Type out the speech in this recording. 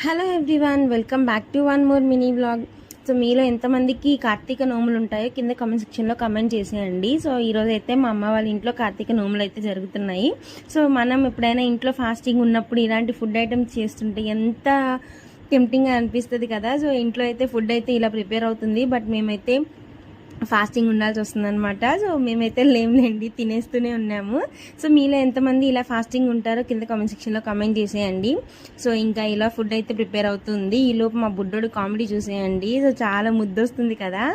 Hello everyone, welcome back to one more mini vlog. So మీలో ఎంతమందికి కార్తీక నోములు ఉంటాయో కింద కామెంట్ సెక్షన్లో కామెంట్ చేసేయండి. సో ఈరోజు అయితే మా అమ్మ వాళ్ళ ఇంట్లో కార్తీక నోములు అయితే జరుగుతున్నాయి. సో మనం ఎప్పుడైనా ఇంట్లో ఫాస్టింగ్ ఉన్నప్పుడు ఇలాంటి ఫుడ్ ఐటమ్స్ చేస్తుంటే ఎంత టెంప్టింగ్గా అనిపిస్తుంది కదా. సో ఇంట్లో అయితే ఫుడ్ అయితే ఇలా ప్రిపేర్ అవుతుంది, బట్ మేమైతే ఫాస్టింగ్ ఉండాల్సి వస్తుంది అనమాట. సో మేమైతే లేండి, తినేస్తూనే ఉన్నాము. సో మీలో ఎంతమంది ఇలా ఫాస్టింగ్ ఉంటారో కింద కామెంట్ సెక్షన్లో కామెంట్ చేసేయండి. సో ఇంకా ఇలా ఫుడ్ అయితే ప్రిపేర్ అవుతుంది. ఈలోపు మా బుడ్డోడు కామెడీ చూసేయండి. సో చాలా ముద్దొస్తుంది కదా.